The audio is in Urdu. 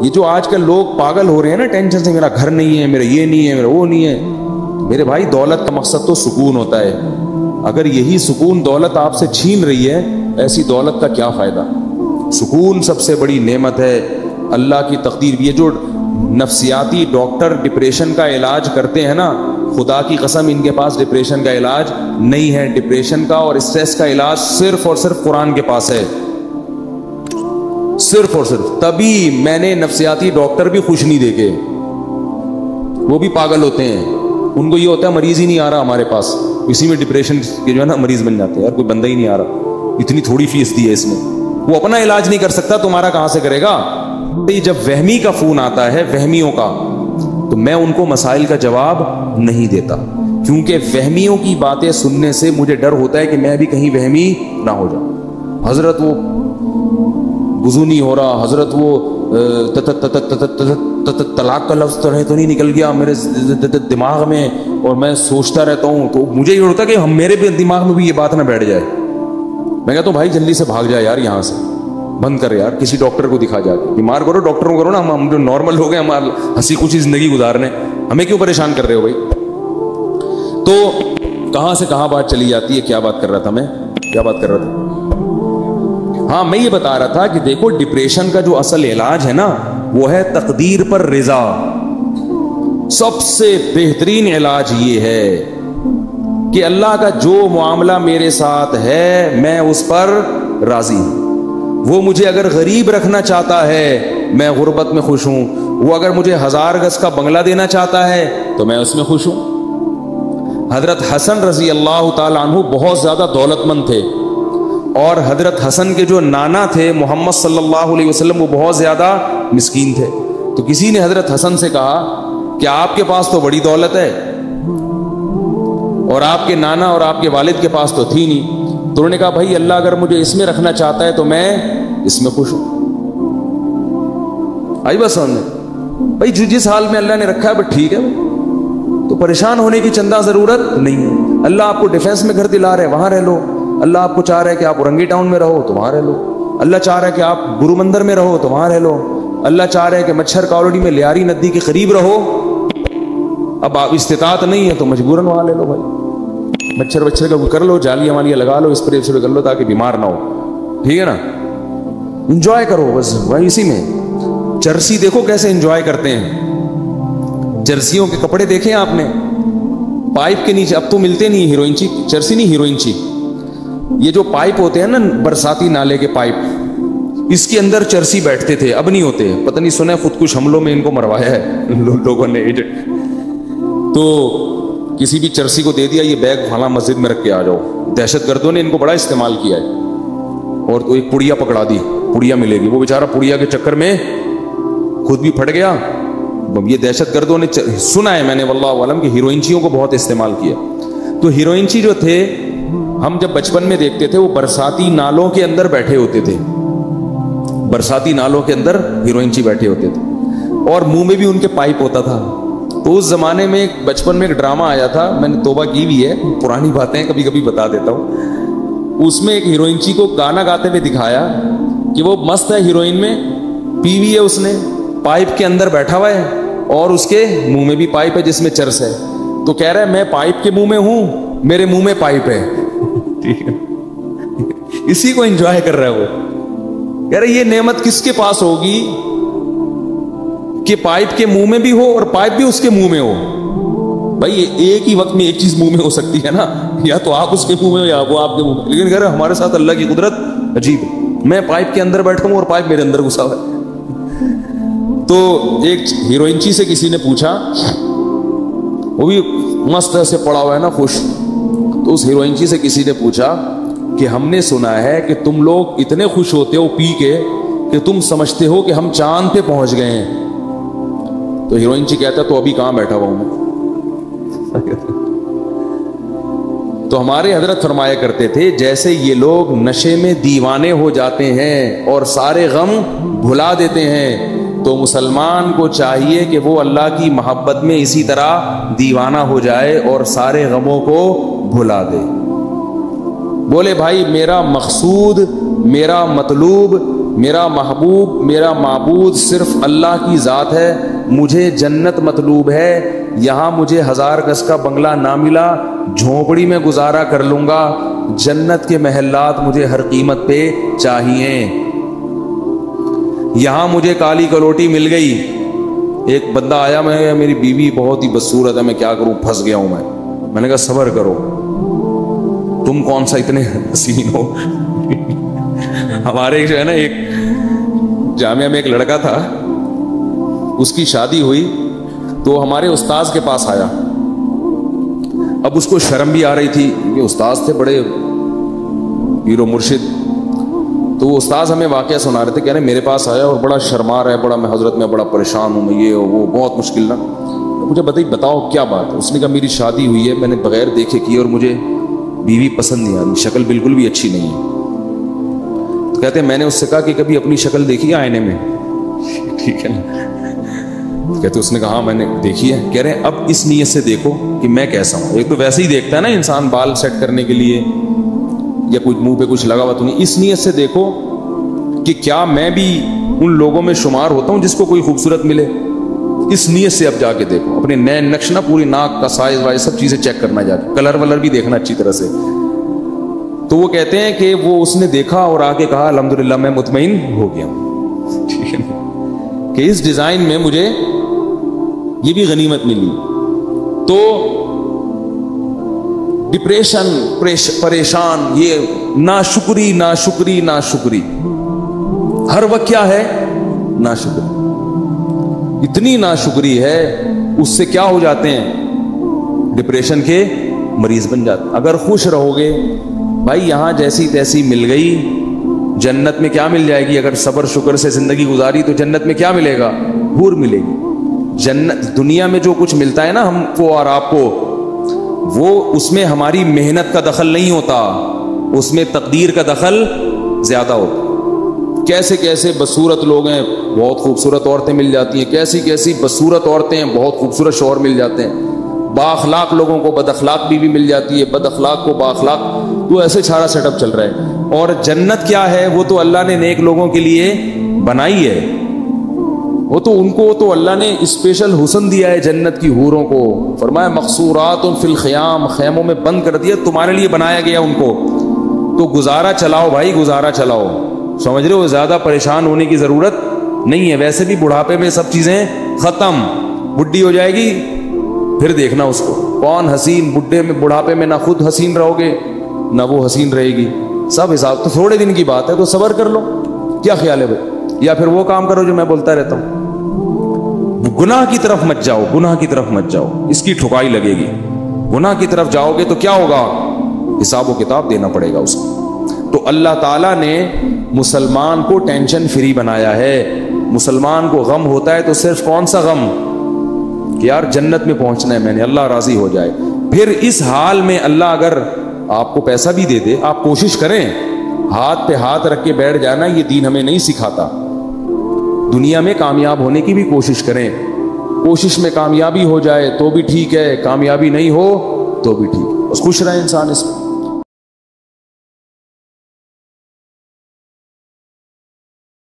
یہ جو آج کل لوگ پاگل ہو رہے ہیں نا ٹینشن سے، میرا گھر نہیں ہے، میرا یہ نہیں ہے، میرا وہ نہیں ہے. میرے بھائی دولت کا مقصد تو سکون ہوتا ہے. اگر یہی سکون دولت آپ سے چھین رہی ہے، ایسی دولت کا کیا فائدہ؟ سکون سب سے بڑی نعمت ہے، اللہ کی تقدیر. یہ جو نفسیاتی ڈاکٹر ڈپریشن کا علاج کرتے ہیں نا، خدا کی قسم ان کے پاس ڈپریشن کا علاج نہیں ہے. ڈپریشن کا اور اسٹریس کا علاج صرف اور صرف قرآن کے پاس ہے، صرف اور صرف. تبھی میں نے نفسیاتی ڈاکٹر بھی خوش نہیں دیکھے، وہ بھی پاگل ہوتے ہیں. ان کو یہ ہوتا ہے مریض ہی نہیں آ رہا ہمارے پاس، اسی میں ڈپریشن کے جو ہے نا مریض بن جاتے ہیں. یار کوئی بندہ ہی نہیں آ رہا، اتنی تھوڑی فیس دی ہے اس میں. وہ اپنا علاج نہیں کر سکتا، تمہارا کہاں سے کرے گا؟ جب وہمی کا فون آتا ہے، وہمیوں کا، تو میں ان کو مسائل کا جواب نہیں دیتا، کیونکہ وہمیوں کی باتیں سننے سے مجھے ڈر ہوتا ہے کہ میں بھی کہیں وہمی نہ ہو جاؤں. حضرت وہ وضو نہیں ہو رہا، حضرت وہ طلاق کا لفظ تو نہیں نکل گیا میرے دماغ میں، اور میں سوچتا رہتا ہوں. تو مجھے یہ ہوتا ہے کہ میرے بھی دماغ میں بھی یہ بات نہ بیٹھ جائے. میں کہتا ہوں بھائی جلدی سے بھاگ جائے یار، یہاں سے بند کر یار، کسی ڈاکٹر کو دکھا جا کے. بیمار کرو ڈاکٹروں کو کرو نا، ہم جو نارمل لوگ ہیں، ہمارا ہنسی خوشی زندگی گزارنے، ہمیں کیوں پریشان کر رہے ہو بھائی؟ تو کہاں سے کہاں بات چلی جاتی ہے. کیا بات کر رہا تھا میں، کیا بات کر رہا تھا؟ ہاں میں یہ بتا رہا تھا کہ دیکھو ڈپریشن کا جو اصل علاج ہے نا، وہ ہے تقدیر پر رضا. سب سے بہترین علاج یہ ہے کہ اللہ کا جو معاملہ میرے ساتھ ہے میں اس پر راضی ہوں. وہ مجھے اگر غریب رکھنا چاہتا ہے میں غربت میں خوش ہوں، وہ اگر مجھے 1000 گز کا بنگلہ دینا چاہتا ہے تو میں اس میں خوش ہوں. حضرت حسن رضی اللہ تعالیٰ عنہ بہت زیادہ دولت مند تھے، اور حضرت حسن کے جو نانا تھے محمد صلی اللہ علیہ وسلم، وہ بہت زیادہ مسکین تھے. تو کسی نے حضرت حسن سے کہا کہ آپ کے پاس تو بڑی دولت ہے اور آپ کے نانا اور آپ کے والد کے پاس تو تھی نہیں. تو انہوں نے کہا بھائی اللہ اگر مجھے اس میں رکھنا چاہتا ہے تو میں اس میں خوش ہوں. آئی بس سمجھ بھائی، جس حال میں اللہ نے رکھا ہے بس ٹھیک ہے، تو پریشان ہونے کی چندہ ضرورت نہیں ہے. اللہ آپ کو ڈیفینس میں گھر دلا رہے ہیں، وہاں رہ لو. اللہ آپ کو چاہ رہا ہے کہ آپ اورنگی ٹاؤن میں رہو تو وہاں رہ لو. اللہ چاہ رہا ہے کہ آپ گرو مندر میں رہو تو وہاں رہ لو. اللہ چاہ رہا ہے کہ مچھر کالونی میں لیاری ندی کے قریب رہو. اب آپ استطاعت نہیں ہے تو مجبوراً وہاں لے لو بھائی. مچھر کا کر لو، جالیاں والیاں لگا لو، اسپرے کر لو تاکہ بیمار نہ ہو. ٹھیک ہے نا، انجوائے کرو بس وہی اسی میں. چرسی دیکھو کیسے انجوائے کرتے ہیں. چرسیوں کے کپڑے دیکھیں آپ نے، پائپ کے نیچے، اب تو ملتے نہیں ہیروئنچی، چرسی نہیں ہیروئنچی، یہ جو پائپ ہوتے ہیں نا برساتی نالے کے پائپ، اس کے اندر چرسی بیٹھتے تھے، اب نہیں ہوتے. پتہ نہیں سنا ہے خودکش حملوں میں ان کو مروایا ہے لوگوں نے. تو کسی بھی چرسی کو دے دیا یہ بیگ فلاں مسجد میں رکھ کے آ جاؤ. دہشت گردوں نے ان کو بڑا استعمال کیا ہے. اور تو ایک پڑیا پکڑا دی، پڑیا ملے گی، وہ بیچارہ پڑیا کے چکر میں خود بھی پھٹ گیا. یہ دہشت گردوں نے سنا ہے میں نے واللہ عالم کہ ہیروئنچیوں کو بہت استعمال کیا. تو ہیروئنچی جو تھے ہم جب بچپن میں دیکھتے تھے وہ برساتی نالوں کے اندر بیٹھے ہوتے تھے، برساتی نالوں کے اندر ہیروئنچی بیٹھے ہوتے تھے، اور منہ میں بھی ان کے پائپ ہوتا تھا. تو اس زمانے میں بچپن میں ایک ڈرامہ آیا تھا، میں نے توبہ کی بھی ہے، پرانی باتیں کبھی کبھی بتا دیتا ہوں. اس میں ایک ہیروئنچی کو گانا گاتے ہوئے دکھایا کہ وہ مست ہے، ہیروئن میں پی ہوئی ہے، اس نے پائپ کے اندر بیٹھا ہوا ہے اور اس کے منہ میں بھی پائپ ہے جس میں چرس ہے. تو کہہ رہا ہے میں پائپ کے منہ میں ہوں، میرے منہ میں پائپ ہے. اسی کو انجوائے کر رہا ہے وہ. کہہ رہے یہ نعمت کس کے پاس ہوگی کہ پائپ کے منہ میں بھی ہو اور پائپ بھی اس کے منہ میں ہو. بھائی ایک ہی وقت میں ایک چیز منہ میں ہو سکتی ہے نا، یا تو آپ اس کے منہ میں ہو یا وہ آپ کے منہ میں. لیکن کہہ رہے ہمارے ساتھ اللہ کی قدرت عجیب ہے، میں پائپ کے اندر بیٹھا ہوں اور پائپ میرے اندر گھسا ہوا ہے. تو ایک ہیروئنچی سے کسی نے پوچھا، وہ بھی مست سے پڑا ہوا ہے نا، خوش. تو اس ہیروئنچی سے کسی نے پوچھا کہ ہم نے سنا ہے کہ تم لوگ اتنے خوش ہوتے ہو پی کے کہ تم سمجھتے ہو کہ ہم چاند پہ پہنچ گئے ہیں. تو ہیروئنچی کہتا تو ابھی کہاں بیٹھا ہوا ہوں میں. تو ہمارے حضرت فرمایا کرتے تھے جیسے یہ لوگ نشے میں دیوانے ہو جاتے ہیں اور سارے غم بھلا دیتے ہیں، تو مسلمان کو چاہیے کہ وہ اللہ کی محبت میں اسی طرح دیوانہ ہو جائے اور سارے غموں کو بھلا دے. بولے بھائی میرا مقصود میرا مطلوب، میرا محبوب، میرا معبود صرف اللہ کی ذات ہے. مجھے جنت مطلوب ہے. یہاں مجھے 1000 گز کا بنگلہ نہ ملا، جھونپڑی میں گزارا کر لوں گا. جنت کے محلات مجھے ہر قیمت پہ چاہیے. یہاں مجھے کالی کلوٹی مل گئی. ایک بندہ آیا، میں میری بیوی بہت ہی بدصورت ہے، میں کیا کروں، پھنس گیا ہوں میں نے کہا صبر کرو، تم کون سا اتنے حسین ہو. ہمارے جو ہے نا ایک جامعہ میں ایک لڑکا تھا، اس کی شادی ہوئی تو ہمارے استاذ کے پاس آیا. اب اس کو شرم بھی آ رہی تھی، یہ استاذ تھے بڑے پیر و مرشد. تو وہ استاذ ہمیں واقعہ سنا رہے تھے، کہہ رہے میرے پاس آیا اور بڑا شرما رہا ہے، بڑا میں حضرت میں بڑا پریشان ہوں، میں یہ وہ بہت مشکل نا. مجھے بتاؤ کیا بات ہے. اس نے کہا میری شادی ہوئی ہے، میں نے بغیر دیکھے کی اور مجھے بیوی پسند نہیں آ رہی، شکل بالکل بھی اچھی نہیں ہے. تو کہتے ہیں میں نے اس سے کہا کہ کبھی اپنی شکل دیکھی ہے آئینے میں؟ ٹھیک ہے نا. کہتے اس نے کہا ہاں میں نے دیکھی ہے. کہہ رہے ہیں اب اس نیت سے دیکھو کہ میں کیسا ہوں. ایک تو ویسے ہی دیکھتا ہے نا انسان بال سیٹ کرنے کے لیے یا کچھ منہ پہ کچھ لگا ہوا تو نہیں. اس نیت سے دیکھو کہ کیا میں بھی ان لوگوں میں شمار ہوتا ہوں جس کو کوئی خوبصورت ملے. اس نیت سے اب جا کے دیکھو، اپنے نین نقش نہ، پوری ناک کا سائز وائز سب چیزیں چیک کرنا، جا کے کلر ولر بھی دیکھنا اچھی طرح سے. تو وہ کہتے ہیں کہ وہ اس نے دیکھا اور آ کے کہا الحمدللہ میں مطمئن ہو گیا ہوں. ٹھیک ہے کہ اس ڈیزائن میں مجھے یہ بھی غنیمت ملی. تو ڈپریشن، پریشان، یہ ناشکری ناشکری ناشکری ہر وقت کیا ہے؟ ناشکری. اتنی ناشکری ہے اس سے کیا ہو جاتے ہیں؟ ڈپریشن کے مریض بن جاتے. اگر خوش رہو گے بھائی، یہاں جیسی تیسی مل گئی، جنت میں کیا مل جائے گی؟ اگر صبر شکر سے زندگی گزاری تو جنت میں کیا ملے گا؟ حور ملے گی. جنت دنیا میں جو کچھ ملتا ہے نا ہم کو اور آپ کو، وہ اس میں ہماری محنت کا دخل نہیں ہوتا، اس میں تقدیر کا دخل زیادہ ہوتا. کیسے کیسے بدصورت لوگ ہیں، بہت خوبصورت عورتیں مل جاتی ہیں. کیسی کیسی بدصورت عورتیں ہیں، بہت خوبصورت شوہر مل جاتے ہیں. با اخلاق لوگوں کو بد اخلاق بیوی مل جاتی ہے، بد اخلاق کو با اخلاق. تو ایسے سارا سیٹ اپ چل رہا ہے. اور جنت کیا ہے؟ وہ تو اللہ نے نیک لوگوں کے لیے بنائی ہے. وہ تو ان کو تو اللہ نے اسپیشل حسن دیا ہے جنت کی حوروں کو. فرمایا مقصورات فی الخیام، خیموں میں بند کر دیا، تمہارے لیے بنایا گیا ان کو. تو گزارا چلاؤ بھائی، گزارا چلاؤ. سمجھ رہے ہو؟ زیادہ پریشان ہونے کی ضرورت نہیں ہے. ویسے بھی بڑھاپے میں سب چیزیں ختم. بڈھی ہو جائے گی پھر دیکھنا اس کو کون حسین. بڈھے میں بڑھاپے میں نہ خود حسین رہو گے نہ وہ حسین رہے گی. سب حساب. تو تھوڑے دن کی بات ہے تو صبر کر لو. کیا خیال ہے بھائی؟ یا پھر وہ کام کرو جو میں بولتا رہتا ہوں، گناہ کی طرف مت جاؤ، گناہ کی طرف مت جاؤ، اس کی ٹھکائی لگے گی. گناہ کی طرف جاؤ گے تو کیا ہوگا؟ حساب و کتاب دینا پڑے گا اس کو. تو اللہ تعالیٰ نے مسلمان کو ٹینشن فری بنایا ہے. مسلمان کو غم ہوتا ہے تو صرف کون سا غم؟ کہ یار جنت میں پہنچنا ہے میں نے، اللہ راضی ہو جائے. پھر اس حال میں اللہ اگر آپ کو پیسہ بھی دے دے، آپ کوشش کریں، ہاتھ پہ ہاتھ رکھ کے بیٹھ جانا یہ دین ہمیں نہیں سکھاتا. دنیا میں کامیاب ہونے کی بھی کوشش کریں. کوشش میں کامیابی ہو جائے تو بھی ٹھیک ہے، کامیابی نہیں ہو تو بھی ٹھیک، بس خوش رہے انسان اس میں.